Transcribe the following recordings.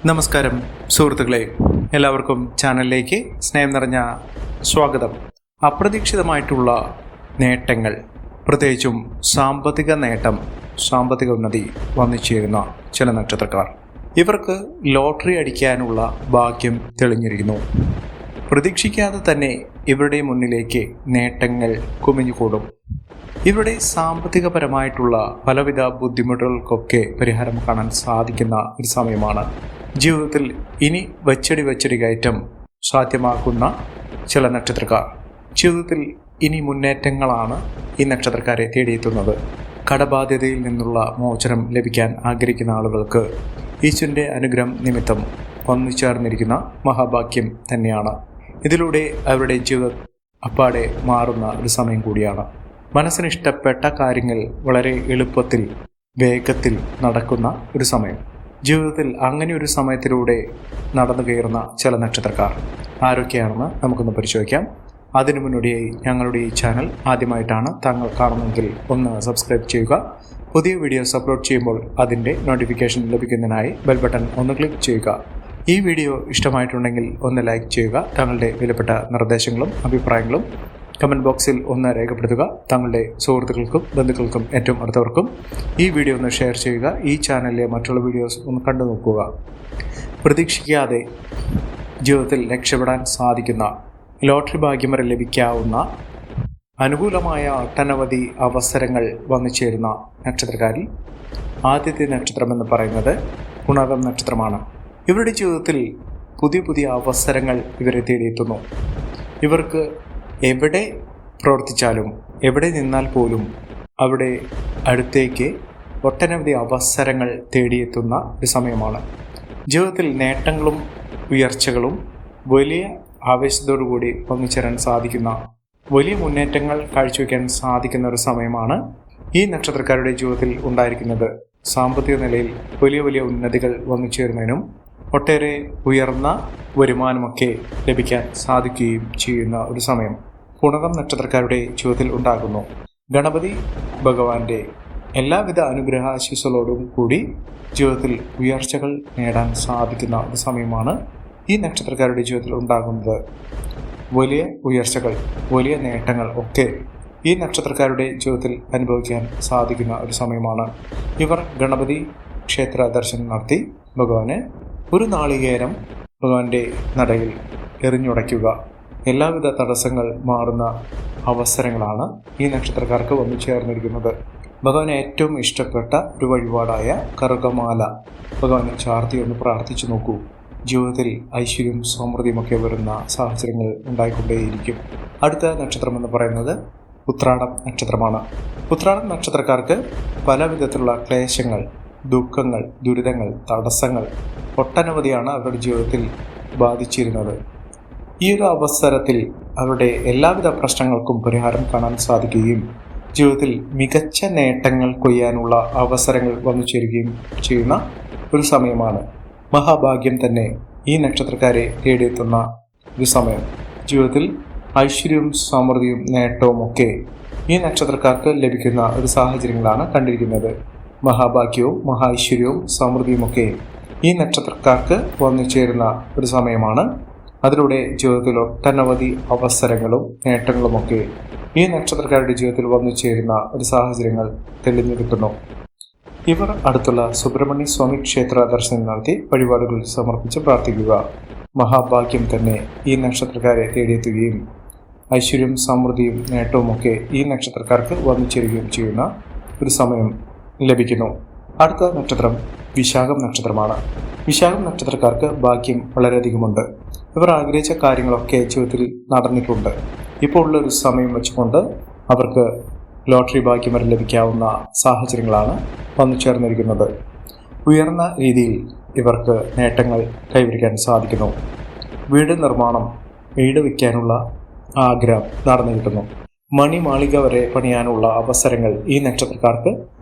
നമസ്കാരം സുഹൃത്തുക്കളെ, എല്ലാവർക്കും ചാനലിലേക്ക് സ്നേഹം നിറഞ്ഞ സ്വാഗതം. അപ്രതീക്ഷിതമായിട്ടുള്ള നേട്ടങ്ങൾ, പ്രത്യേകിച്ചും സാമ്പത്തിക നേട്ടം, സാമ്പത്തിക ഉന്നതി വന്നുചേരുന്ന ചില നക്ഷത്രക്കാർ, ഇവർക്ക് ലോട്ടറി അടിക്കാനുള്ള ഭാഗ്യം തെളിഞ്ഞിരിക്കുന്നു. പ്രതീക്ഷിക്കാതെ തന്നെ ഇവരുടെ മുന്നിലേക്ക് നേട്ടങ്ങൾ കുമിഞ്ഞുകൂടും. ഇവരുടെ സാമ്പത്തികപരമായിട്ടുള്ള പലവിധ ബുദ്ധിമുട്ടുകൾക്കൊക്കെ പരിഹാരം കാണാൻ സാധിക്കുന്ന ഒരു സമയമാണ്. ജീവിതത്തിൽ ഇനി വച്ചടി കയറ്റം സാധ്യമാക്കുന്ന ചില നക്ഷത്രക്കാർ, ജീവിതത്തിൽ ഇനി മുന്നേറ്റങ്ങളാണ് ഈ നക്ഷത്രക്കാരെ തേടിയെത്തുന്നത്. കടബാധ്യതയിൽ നിന്നുള്ള മോചനം ലഭിക്കാൻ ആഗ്രഹിക്കുന്ന ആളുകൾക്ക് ഈശ്വരൻ്റെ അനുഗ്രഹം നിമിത്തം വന്നു ചേർന്നിരിക്കുന്ന മഹാഭാഗ്യം തന്നെയാണ്. ഇതിലൂടെ അവരുടെ ജീവിതം അപ്പാടെ മാറുന്ന ഒരു സമയം കൂടിയാണ്. മനസ്സിനിഷ്ടപ്പെട്ട കാര്യങ്ങൾ വളരെ എളുപ്പത്തിൽ, വേഗത്തിൽ നടക്കുന്ന ഒരു സമയം. ജീവിതത്തിൽ അങ്ങനെ ഒരു സമയത്തിലൂടെ നടന്നു കയറുന്ന ചില നക്ഷത്രക്കാർ ആരൊക്കെയാണെന്ന് നമുക്കൊന്ന് പരിശോധിക്കാം. അതിനു മുന്നോടിയായി ഞങ്ങളുടെ ഈ ചാനൽ ആദ്യമായിട്ടാണ് താങ്കൾ കാണുന്നതെങ്കിൽ ഒന്ന് സബ്സ്ക്രൈബ് ചെയ്യുക. പുതിയ വീഡിയോസ് അപ്ലോഡ് ചെയ്യുമ്പോൾ അതിൻ്റെ നോട്ടിഫിക്കേഷൻ ലഭിക്കുന്നതിനായി ബെൽ ബട്ടൺ ഒന്ന് ക്ലിക്ക് ചെയ്യുക. ഈ വീഡിയോ ഇഷ്ടമായിട്ടുണ്ടെങ്കിൽ ഒന്ന് ലൈക്ക് ചെയ്യുക. താങ്കളുടെ വിലപ്പെട്ട നിർദ്ദേശങ്ങളും അഭിപ്രായങ്ങളും കമൻറ്റ് ബോക്സിൽ ഒന്ന് രേഖപ്പെടുത്തുക. താങ്കളുടെ സുഹൃത്തുക്കൾക്കും ബന്ധുക്കൾക്കും ഏറ്റവും അടുത്തവർക്കും ഈ വീഡിയോ ഒന്ന് ഷെയർ ചെയ്യുക. ഈ ചാനലിലെ മറ്റുള്ള വീഡിയോസ് ഒന്ന് കണ്ടു നോക്കുക. പ്രതീക്ഷിക്കാതെ ജീവിതത്തിൽ രക്ഷപ്പെടാൻ സാധിക്കുന്ന, ലോട്ടറി ഭാഗ്യം വരെ ലഭിക്കാവുന്ന അനുകൂലമായ ഒട്ടനവധി അവസരങ്ങൾ വന്നു ചേരുന്ന നക്ഷത്രക്കാരിൽ ആദ്യത്തെ നക്ഷത്രമെന്ന് പറയുന്നത് പുണർദം നക്ഷത്രമാണ്. ഇവരുടെ ജീവിതത്തിൽ പുതിയ അവസരങ്ങൾ ഇവരെ തേടിയെത്തുന്നു. ഇവർക്ക് എവിടെ പ്രവർത്തിച്ചാലും, എവിടെ നിന്നാൽ പോലും അവിടെ അടുത്തേക്ക് ഒട്ടനവധി അവസരങ്ങൾ തേടിയെത്തുന്ന ഒരു സമയമാണ്. ജീവിതത്തിൽ നേട്ടങ്ങളും ഉയർച്ചകളും വലിയ ആവേശത്തോടുകൂടി പങ്കുചേരാൻ സാധിക്കുന്ന, വലിയ മുന്നേറ്റങ്ങൾ കാഴ്ചവെക്കാൻ സാധിക്കുന്ന ഒരു സമയമാണ് ഈ നക്ഷത്രക്കാരുടെ ജീവിതത്തിൽ ഉണ്ടായിരിക്കുന്നത്. സാമ്പത്തിക നിലയിൽ വലിയ ഉന്നതികൾ വന്നു ചേരുന്നതിനും ഒട്ടേറെ ഉയർന്ന വരുമാനമൊക്കെ ലഭിക്കാൻ സാധിക്കുകയും ചെയ്യുന്ന ഒരു സമയം പുണർദം നക്ഷത്രക്കാരുടെ ജീവിതത്തിൽ ഉണ്ടാകുന്നു. ഗണപതി ഭഗവാന്റെ എല്ലാവിധ അനുഗ്രഹാശിസ്സുകളോടും കൂടി ജീവിതത്തിൽ ഉയർച്ചകൾ നേടാൻ സാധിക്കുന്ന ഒരു സമയമാണ് ഈ നക്ഷത്രക്കാരുടെ ജീവിതത്തിൽ ഉണ്ടാകുന്നത്. വലിയ ഉയർച്ചകൾ, വലിയ നേട്ടങ്ങൾ ഒക്കെ ഈ നക്ഷത്രക്കാരുടെ ജീവിതത്തിൽ അനുഭവിക്കാൻ സാധിക്കുന്ന ഒരു സമയമാണ്. ഇവർ ഗണപതി ക്ഷേത്ര ദർശനം നടത്തി ഭഗവാന് ഒരു നാളികേരം ഭഗവാന്റെ നടയിൽ എറിഞ്ഞുടയ്ക്കുക. എല്ലാവിധ തടസ്സങ്ങൾ മാറുന്ന അവസരങ്ങളാണ് ഈ നക്ഷത്രക്കാർക്ക് വന്നു ചേർന്നിരിക്കുന്നത്. ഭഗവാന് ഏറ്റവും ഇഷ്ടപ്പെട്ട ഒരു വഴിപാടായ കറുകമാല ഭഗവാന് ചാർത്തി ഒന്ന് പ്രാർത്ഥിച്ചു നോക്കൂ. ജീവിതത്തിൽ ഐശ്വര്യവും സമൃദ്ധിയുമൊക്കെ വരുന്ന സാഹചര്യങ്ങൾ ഉണ്ടായിക്കൊണ്ടേയിരിക്കും. അടുത്ത നക്ഷത്രം എന്ന് പറയുന്നത് ഉത്രാടം നക്ഷത്രമാണ്. ഉത്രാടം നക്ഷത്രക്കാർക്ക് പല വിധത്തിലുള്ള ക്ലേശങ്ങൾ, ദുഃഖങ്ങൾ, ദുരിതങ്ങൾ, തടസ്സങ്ങൾ ഒട്ടനവധിയാണ് അവരുടെ ജീവിതത്തിൽ ബാധിച്ചിരുന്നത്. ഈ ഒരു അവസരത്തിൽ അവരുടെ എല്ലാവിധ പ്രശ്നങ്ങൾക്കും പരിഹാരം കാണാൻ സാധിക്കുകയും ജീവിതത്തിൽ മികച്ച നേട്ടങ്ങൾ കൊയ്യാനുള്ള അവസരങ്ങൾ വന്നു ചേരുകയും ചെയ്യുന്ന ഒരു സമയമാണ്. മഹാഭാഗ്യം തന്നെ ഈ നക്ഷത്രക്കാരെ തേടിയെത്തുന്ന ഒരു സമയം. ജീവിതത്തിൽ ഐശ്വര്യവും സമൃദ്ധിയും നേട്ടവും ഒക്കെ ഈ നക്ഷത്രക്കാർക്ക് ലഭിക്കുന്ന ഒരു സാഹചര്യങ്ങളാണ് കണ്ടിരിക്കുന്നത്. മഹാഭാഗ്യവും മഹാഐശ്വര്യവും സമൃദ്ധിയുമൊക്കെ ഈ നക്ഷത്രക്കാർക്ക് വന്നു ചേരുന്ന ഒരു സമയമാണ്. അതിലൂടെ ജീവിതത്തിൽ ഒട്ടനവധി അവസരങ്ങളും നേട്ടങ്ങളുമൊക്കെ ഈ നക്ഷത്രക്കാരുടെ ജീവിതത്തിൽ വന്നു ചേരുന്ന ഒരു സാഹചര്യങ്ങൾ തെളിഞ്ഞു കിട്ടുന്നു. ഇവർ അടുത്തുള്ള സുബ്രഹ്മണ്യ സ്വാമി ക്ഷേത്ര ദർശനം നടത്തി വഴിപാടുകൾ സമർപ്പിച്ച് പ്രാർത്ഥിക്കുക. മഹാഭാഗ്യം തന്നെ ഈ നക്ഷത്രക്കാരെ തേടിയെത്തുകയും ഐശ്വര്യവും സമൃദ്ധിയും നേട്ടവുമൊക്കെ ഈ നക്ഷത്രക്കാർക്ക് വന്നു ചേരുകയും ചെയ്യുന്ന ഒരു സമയം ലഭിക്കുന്നു. അടുത്ത നക്ഷത്രം വിശാഖം നക്ഷത്രമാണ്. വിശാഖം നക്ഷത്രക്കാർക്ക് ഭാഗ്യം വളരെയധികമുണ്ട്. ഇവർ ആഗ്രഹിച്ച കാര്യങ്ങളൊക്കെ ജീവിതത്തിൽ നടന്നിട്ടുണ്ട്. ഇപ്പോൾ ഉള്ളൊരു സമയം വെച്ചുകൊണ്ട് അവർക്ക് ലോട്ടറി ഭാഗ്യം വരെ ലഭിക്കാവുന്ന സാഹചര്യങ്ങളാണ് വന്നു ചേർന്നിരിക്കുന്നത്. ഉയർന്ന രീതിയിൽ ഇവർക്ക് നേട്ടങ്ങൾ കൈവരിക്കാൻ സാധിക്കുന്നു. വീട് നിർമ്മാണം, വീട് വയ്ക്കാനുള്ള ആഗ്രഹം നടന്നു കിട്ടുന്നു. മണിമാളിക വരെ പണിയാനുള്ള അവസരങ്ങൾ ഈ നക്ഷത്രക്കാർക്ക്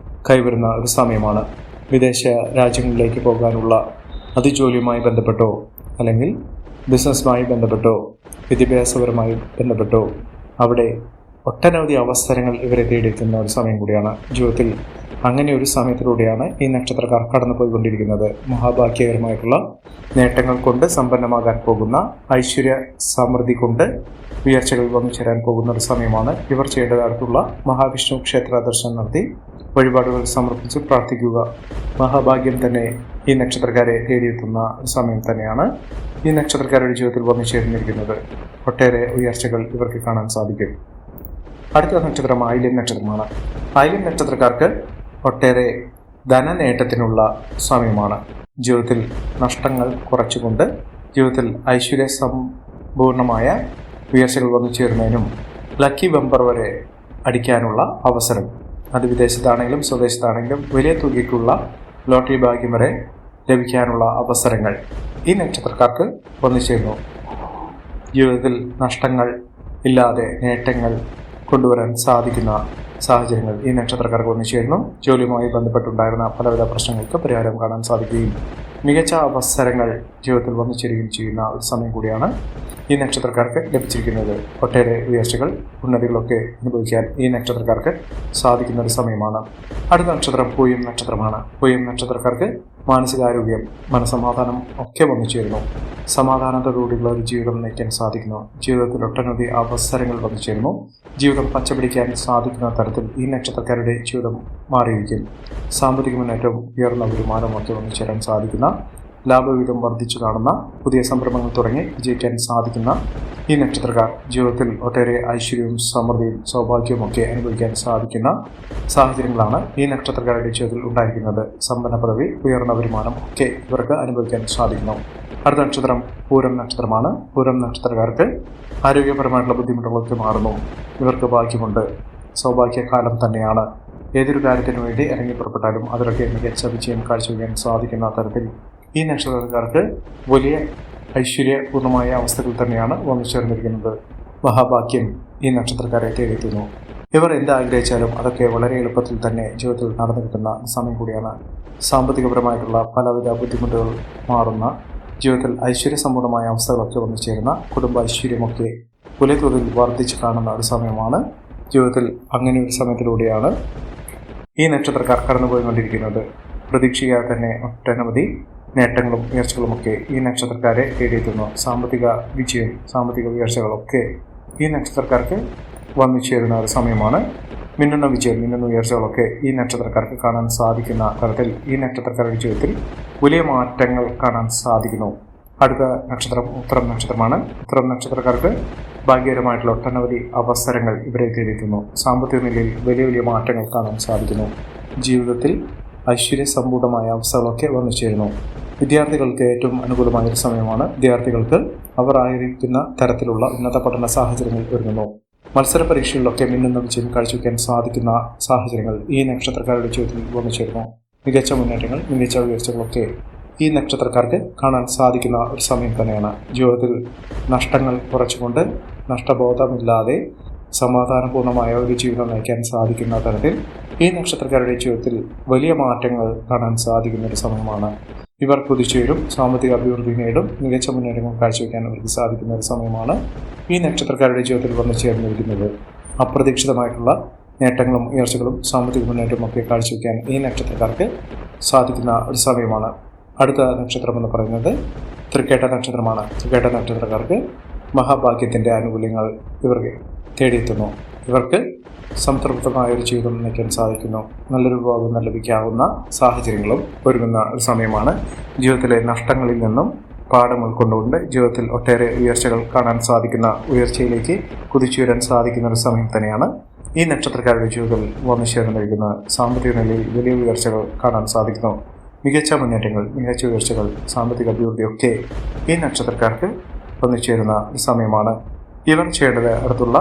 കൈവരുന്ന ഒരു സമയമാണ്. വിദേശ രാജ്യങ്ങളിലേക്ക് പോകാനുള്ള ജോലിയുമായി ബന്ധപ്പെട്ടോ അല്ലെങ്കിൽ ബിസിനസ്സുമായി ബന്ധപ്പെട്ടോ വിദ്യാഭ്യാസപരമായി ബന്ധപ്പെട്ടോ അവിടെ ഒട്ടനവധി അവസരങ്ങൾ ഇവരെ തേടിയെത്തുന്ന ഒരു സമയം കൂടിയാണ്. ജീവിതത്തിൽ അങ്ങനെ ഒരു സമയത്തിലൂടെയാണ് ഈ നക്ഷത്രക്കാർ കടന്നുപോയിക്കൊണ്ടിരിക്കുന്നത്. മഹാഭാഗ്യകരമായിട്ടുള്ള നേട്ടങ്ങൾ കൊണ്ട് സമ്പന്നമാകാൻ പോകുന്ന, ഐശ്വര്യ സമൃദ്ധി കൊണ്ട് ഉയർച്ചകൾ വന്നു ചേരാൻ പോകുന്ന ഒരു സമയമാണ്. ഇവർ ചെയ്യേണ്ടതായിട്ടുള്ള മഹാവിഷ്ണു ക്ഷേത്ര ദർശനം നടത്തി വഴിപാടുകൾ സമർപ്പിച്ച് പ്രാർത്ഥിക്കുക. മഹാഭാഗ്യം തന്നെ ഈ നക്ഷത്രക്കാരെ തേടിയെത്തുന്ന സമയം തന്നെയാണ് ഈ നക്ഷത്രക്കാരുടെ ജീവിതത്തിൽ വന്നു ചേർന്നിരിക്കുന്നത്. ഒട്ടേറെ ഉയർച്ചകൾ ഇവർക്ക് കാണാൻ സാധിക്കും. അടുത്ത നക്ഷത്രം ആയില്യം നക്ഷത്രമാണ്. ആയില്യം നക്ഷത്രക്കാർക്ക് ഒട്ടേറെ ധനനേട്ടത്തിനുള്ള സമയമാണ്. ജീവിതത്തിൽ നഷ്ടങ്ങൾ കുറച്ചുകൊണ്ട് ജീവിതത്തിൽ ഐശ്വര്യ സമ്പൂർണമായ ഉയർച്ചകൾ വന്നു ചേരുന്നതിനും ലക്കി ബമ്പർ വരെ അടിക്കാനുള്ള അവസരം, അത് വിദേശത്താണെങ്കിലും സ്വദേശത്താണെങ്കിലും വലിയ തുകയ്ക്കുള്ള ലോട്ടറി ഭാഗ്യം വരെ ലഭിക്കാനുള്ള അവസരങ്ങൾ ഈ നക്ഷത്രക്കാർക്ക് വന്നു ചേരുന്നു. ജീവിതത്തിൽ നഷ്ടങ്ങൾ ഇല്ലാതെ നേട്ടങ്ങൾ കൊണ്ടുവരാൻ സാധിക്കുന്ന സാഹചര്യങ്ങൾ ഈ നക്ഷത്രക്കാർക്ക് വന്നു ചേരുന്നു. ജോലിയുമായി ബന്ധപ്പെട്ടുണ്ടായിരുന്ന പലവിധ പ്രശ്നങ്ങൾക്ക് പരിഹാരം കാണാൻ സാധിക്കുകയും മികച്ച അവസരങ്ങൾ ജീവിതത്തിൽ വന്നു ചേരുകയും ചെയ്യുന്ന ഒരു സമയം കൂടിയാണ് ഈ നക്ഷത്രക്കാർക്ക് ലഭിച്ചിരിക്കുന്നത്. ഒട്ടേറെ ഉയർച്ചകൾ, ഉന്നതികളൊക്കെ അനുഭവിക്കാൻ ഈ നക്ഷത്രക്കാർക്ക് സാധിക്കുന്ന ഒരു സമയമാണ്. അടുത്ത നക്ഷത്രം പൂയം നക്ഷത്രമാണ്. പൂയം നക്ഷത്രക്കാർക്ക് മാനസികാരോഗ്യം, മനസമാധാനം ഒക്കെ വന്നു ചേരുന്നു. സമാധാനത്തോടുകൂടിയുള്ള ഒരു ജീവിതം നയിക്കാൻ സാധിക്കുന്നു. ജീവിതത്തിൽ ഒട്ടനവധി അവസരങ്ങൾ വന്നു ചേരുന്നു. ജീവിതം പച്ചപിടിക്കാൻ സാധിക്കുന്ന തരത്തിൽ ഈ നക്ഷത്രക്കാരുടെ ജീവിതം മാറിയിരിക്കും. സാമ്പത്തിക മുന്നേറ്റവും ഉയർന്ന വരുമാനമൊക്കെ വന്നു ചേരാൻ സാധിക്കുന്ന, ലാഭവിഹിതം വർദ്ധിച്ചു കാണുന്ന, പുതിയ സംരംഭങ്ങൾ തുടങ്ങി വിജയിക്കാൻ സാധിക്കുന്ന ഈ നക്ഷത്രക്കാർ ജീവിതത്തിൽ ഒട്ടേറെ ഐശ്വര്യവും സമൃദ്ധിയും സൗഭാഗ്യവും ഒക്കെ അനുഭവിക്കാൻ സാധിക്കുന്ന സാഹചര്യങ്ങളാണ് ഈ നക്ഷത്രക്കാരുടെ ജീവിതത്തിൽ ഉണ്ടായിരിക്കുന്നത്. സമ്പന്ന പദവി, ഉയർന്ന വരുമാനം ഒക്കെ ഇവർക്ക് അനുഭവിക്കാൻ സാധിക്കുന്നു. അടുത്ത നക്ഷത്രം പൂരം നക്ഷത്രമാണ്. പൂരം നക്ഷത്രക്കാർക്ക് ആരോഗ്യപരമായിട്ടുള്ള ബുദ്ധിമുട്ടുകളൊക്കെ മാറുന്നു. ഇവർക്ക് ഭാഗ്യമുണ്ട്. സൗഭാഗ്യകാലം തന്നെയാണ്. ഏതൊരു കാര്യത്തിനു വേണ്ടി ഇറങ്ങി പുറപ്പെട്ടാലും അതിലൊക്കെ മികച്ച വിജയം കാഴ്ചവെക്കാൻ സാധിക്കുന്ന തരത്തിൽ ഈ നക്ഷത്രക്കാർക്ക് വലിയ ഐശ്വര്യപൂർണമായ അവസ്ഥകൾ തന്നെയാണ് വന്നു ചേർന്നിരിക്കുന്നത്. മഹാഭാഗ്യം ഈ നക്ഷത്രക്കാരെ തേടിയെത്തുന്നു. ഇവർ എന്താഗ്രഹിച്ചാലും അതൊക്കെ വളരെ എളുപ്പത്തിൽ തന്നെ ജീവിതത്തിൽ നടന്നു കിട്ടുന്ന സമയം കൂടിയാണ്. സാമ്പത്തികപരമായിട്ടുള്ള പലവിധ ബുദ്ധിമുട്ടുകൾ മാറുന്ന, ജീവിതത്തിൽ ഐശ്വര്യസമ്പൂർണമായ അവസ്ഥകളൊക്കെ വന്നു ചേരുന്ന, കുടുംബ ഐശ്വര്യമൊക്കെ വലിയ തോതിൽ വർദ്ധിച്ചു കാണുന്ന ഒരു സമയമാണ്. ജീവിതത്തിൽ അങ്ങനെ ഒരു സമയത്തിലൂടെയാണ് ഈ നക്ഷത്രക്കാർ കടന്നുപോയിക്കൊണ്ടിരിക്കുന്നത്. പ്രതീക്ഷിക്കാതെ തന്നെ ഒട്ടനവധി നേട്ടങ്ങളും ഉയർച്ചകളുമൊക്കെ ഈ നക്ഷത്രക്കാരെ തേടിയെത്തുന്നു. സാമ്പത്തിക വിജയം, സാമ്പത്തിക ഉയർച്ചകളൊക്കെ ഈ നക്ഷത്രക്കാർക്ക് വന്നു ചേരുന്ന ഒരു സമയമാണ്. മിന്നുന്ന വിജയം, മിന്നുന്ന ഉയർച്ചകളൊക്കെ ഈ നക്ഷത്രക്കാർക്ക് കാണാൻ സാധിക്കുന്ന തരത്തിൽ ഈ നക്ഷത്രക്കാരുടെ ജീവിതത്തിൽ വലിയ മാറ്റങ്ങൾ കാണാൻ സാധിക്കുന്നു. അടുത്ത നക്ഷത്രം ഉത്തരം നക്ഷത്രമാണ്. ഉത്തരം നക്ഷത്രക്കാർക്ക് ഭാഗ്യകരമായിട്ടുള്ള ഒട്ടനവധി അവസരങ്ങൾ ഇവരെ തേടിയെത്തുന്നു. സാമ്പത്തിക നിലയിൽ വലിയ വലിയ മാറ്റങ്ങൾ കാണാൻ സാധിക്കുന്നു. ജീവിതത്തിൽ ഐശ്വര്യസമ്പൂർണമായ അവസ്ഥകളൊക്കെ വന്നു ചേരുന്നു. വിദ്യാർത്ഥികൾക്ക് ഏറ്റവും അനുകൂലമായ ഒരു സമയമാണ്. വിദ്യാർത്ഥികൾക്ക് അവർ ആയിരിക്കുന്ന തരത്തിലുള്ള ഉന്നത പഠന സാഹചര്യങ്ങൾ ഒരുങ്ങുന്നു. മത്സര പരീക്ഷകളിലൊക്കെ മിന്നുന്ന വിജയം കാഴ്ചവെക്കാൻ സാധിക്കുന്ന സാഹചര്യങ്ങൾ ഈ നക്ഷത്രക്കാരുടെ ജീവിതത്തിൽ വന്നു ചേരുന്നു. മികച്ച മുന്നേറ്റങ്ങൾ, മികച്ച ഉയർച്ചകളൊക്കെ ഈ നക്ഷത്രക്കാർക്ക് കാണാൻ സാധിക്കുന്ന ഒരു സമയം തന്നെയാണ്. ജീവിതത്തിൽ നഷ്ടങ്ങൾ കുറച്ചുകൊണ്ട്, നഷ്ടബോധമില്ലാതെ സമാധാനപൂർണമായ ഒരു ജീവിതം നയിക്കാൻ സാധിക്കുന്ന തരത്തിൽ ഈ നക്ഷത്രക്കാരുടെ ജീവിതത്തിൽ വലിയ മാറ്റങ്ങൾ കാണാൻ സാധിക്കുന്ന ഒരു സമയമാണ്. ഇവർ കുതിച്ചുയരും, സാമ്പത്തിക അഭിവൃദ്ധി നേടും, മികച്ച മുന്നേറ്റങ്ങൾ കാഴ്ചവെക്കാൻ അവർക്ക് സാധിക്കുന്ന ഒരു സമയമാണ് ഈ നക്ഷത്രക്കാരുടെ ജീവിതത്തിൽ വന്നു ചേർന്നിരിക്കുന്നത്. അപ്രതീക്ഷിതമായിട്ടുള്ള നേട്ടങ്ങളും ഉയർച്ചകളും സാമ്പത്തിക മുന്നേറ്റവും ഒക്കെ കാഴ്ചവെക്കാൻ ഈ നക്ഷത്രക്കാർക്ക് സാധിക്കുന്ന ഒരു സമയമാണ്. അടുത്ത നക്ഷത്രം എന്ന് പറയുന്നത് തൃക്കേട്ട നക്ഷത്രമാണ്. തൃക്കേട്ട നക്ഷത്രക്കാർക്ക് മഹാഭാഗ്യത്തിൻ്റെ ആനുകൂല്യങ്ങൾ ഇവർക്ക് തേടിയെത്തുന്നു. ഇവർക്ക് സംതൃപ്തമായ ഒരു ജീവിതം നയിക്കാൻ സാധിക്കുന്നു. നല്ലൊരു വിഭാഗം ലഭിക്കാവുന്ന സാഹചര്യങ്ങളും ഒരുങ്ങുന്ന ഒരു സമയമാണ്. ജീവിതത്തിലെ നഷ്ടങ്ങളിൽ നിന്നും പാഠം ഉൾക്കൊണ്ടുകൊണ്ട് ജീവിതത്തിൽ ഒട്ടേറെ ഉയർച്ചകൾ കാണാൻ സാധിക്കുന്ന, ഉയർച്ചയിലേക്ക് കുതിച്ചുയരാൻ സാധിക്കുന്ന ഒരു സമയം തന്നെയാണ് ഈ നക്ഷത്രക്കാരുടെ ജീവിതത്തിൽ വന്നു ചേർന്നിരിക്കുന്നത്. സാമ്പത്തിക നിലയിൽ വലിയ ഉയർച്ചകൾ കാണാൻ സാധിക്കുന്നു. മികച്ച മുന്നേറ്റങ്ങൾ, മികച്ച ഉയർച്ചകൾ, സാമ്പത്തിക അഭിവൃദ്ധിയൊക്കെ ഈ നക്ഷത്രക്കാർക്ക് വന്നു ചേരുന്ന ഒരു സമയമാണ്. ഇവർ ചെയ്യേണ്ടത് അടുത്തുള്ള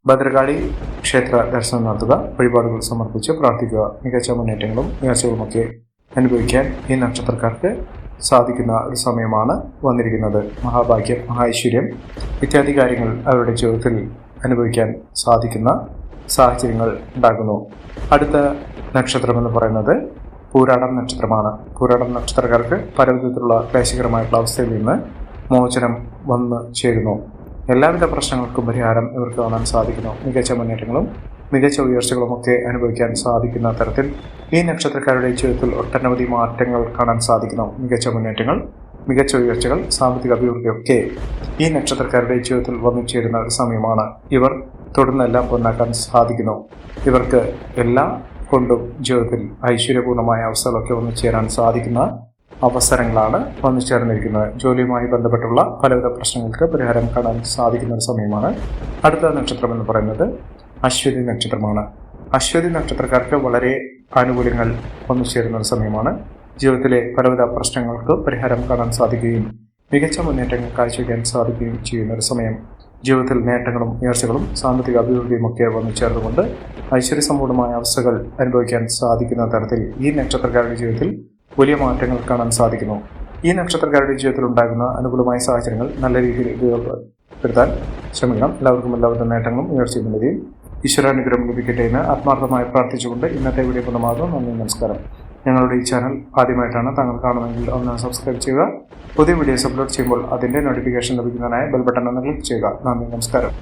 ഭദ്രകാളി ക്ഷേത്ര ദർശനം നടത്തുക, വഴിപാടുകൾ സമർപ്പിച്ച് പ്രാർത്ഥിക്കുക. മികച്ച മുന്നേറ്റങ്ങളും ഉയർച്ചകളുമൊക്കെ അനുഭവിക്കാൻ ഈ നക്ഷത്രക്കാർക്ക് സാധിക്കുന്ന ഒരു സമയമാണ് വന്നിരിക്കുന്നത്. മഹാഭാഗ്യം, മഹാഐശ്വര്യം ഇത്യാദി കാര്യങ്ങൾ അവരുടെ ജീവിതത്തിൽ അനുഭവിക്കാൻ സാധിക്കുന്ന സാഹചര്യങ്ങൾ ഉണ്ടാകുന്നു. അടുത്ത നക്ഷത്രം എന്ന് പറയുന്നത് പൂരാടം നക്ഷത്രമാണ്. പൂരാടം നക്ഷത്രക്കാർക്ക് പലവിധത്തിലുള്ള ക്ലേശകരമായിട്ടുള്ള അവസ്ഥയിൽ നിന്ന് മോചനം വന്നു ചേരുന്നു. എല്ലാവിധ പ്രശ്നങ്ങൾക്കും പരിഹാരം ഇവർക്ക് കാണാൻ സാധിക്കുന്നു. മികച്ച മുന്നേറ്റങ്ങളും മികച്ച ഉയർച്ചകളുമൊക്കെ അനുഭവിക്കാൻ സാധിക്കുന്ന തരത്തിൽ ഈ നക്ഷത്രക്കാരുടെ ജീവിതത്തിൽ ഒട്ടനവധി മാറ്റങ്ങൾ കാണാൻ സാധിക്കുന്നു. മികച്ച മുന്നേറ്റങ്ങൾ, മികച്ച ഉയർച്ചകൾ, സാമ്പത്തിക അഭിവൃദ്ധിയൊക്കെ ഈ നക്ഷത്രക്കാരുടെ ജീവിതത്തിൽ വന്നു ചേരുന്ന ഒരു സമയമാണ്. ഇവർ തുടർന്നെല്ലാം പൊന്നാക്കാൻ സാധിക്കുന്നു. ഇവർക്ക് എല്ലാം കൊണ്ടും ജീവിതത്തിൽ ഐശ്വര്യപൂർണമായ അവസ്ഥകളൊക്കെ വന്നു ചേരാൻ സാധിക്കുന്ന അവസരങ്ങളാണ് വന്നു ചേർന്നിരിക്കുന്നത്. ജോലിയുമായി ബന്ധപ്പെട്ടുള്ള പലവിധ പ്രശ്നങ്ങൾക്ക് പരിഹാരം കാണാൻ സാധിക്കുന്ന ഒരു സമയമാണ്. അടുത്ത നക്ഷത്രം എന്ന് പറയുന്നത് അശ്വതി നക്ഷത്രമാണ്. അശ്വതി നക്ഷത്രക്കാർക്ക് വളരെ ആനുകൂല്യങ്ങൾ വന്നു ചേരുന്ന ഒരു സമയമാണ്. ജീവിതത്തിലെ പലവിധ പ്രശ്നങ്ങൾക്ക് പരിഹാരം കാണാൻ സാധിക്കുകയും മികച്ച മുന്നേറ്റങ്ങൾ കാഴ്ചവെക്കാൻ സാധിക്കുകയും ചെയ്യുന്ന ഒരു സമയം. ജീവിതത്തിൽ നേട്ടങ്ങളും ഉയർച്ചകളും സാമ്പത്തിക അഭിവൃദ്ധിയും ഒക്കെ വന്നു ചേർന്നുകൊണ്ട് ഐശ്വര്യസമ്പൂർണമായ അവസ്ഥകൾ അനുഭവിക്കാൻ സാധിക്കുന്ന തരത്തിൽ ഈ നക്ഷത്രക്കാരുടെ ജീവിതത്തിൽ വലിയ മാറ്റങ്ങൾ കാണാൻ സാധിക്കുന്നു. ഈ നക്ഷത്രക്കാരുടെ ജീവിതത്തിൽ ഉണ്ടാകുന്ന അനുകൂലമായ സാഹചര്യങ്ങൾ നല്ല രീതിയിൽ ഉപയോഗപ്പെടുത്താൻ ശ്രമിക്കണം. എല്ലാവർക്കും നേട്ടങ്ങളും ഉയർച്ചയും ഉന്നതിയും ഈശ്വരാനുഗ്രഹം ലഭിക്കട്ടെ എന്ന് ആത്മാർത്ഥമായി പ്രാർത്ഥിച്ചുകൊണ്ട് ഇന്നത്തെ വീഡിയോ പൂർണ്ണമാകും. നന്ദി, നമസ്കാരം. ഞങ്ങളുടെ ഈ ചാനൽ ആദ്യമായിട്ടാണ് താങ്കൾ കാണുമെങ്കിൽ ഒന്ന് സബ്സ്ക്രൈബ് ചെയ്യുക. പുതിയ വീഡിയോസ് അപ്ലോഡ് ചെയ്യുമ്പോൾ അതിൻ്റെ നോട്ടിഫിക്കേഷൻ ലഭിക്കുന്നതിനായി ബെൽ ബട്ടൺ ഒന്ന് ക്ലിക്ക് ചെയ്യുക. നന്ദി, നമസ്കാരം.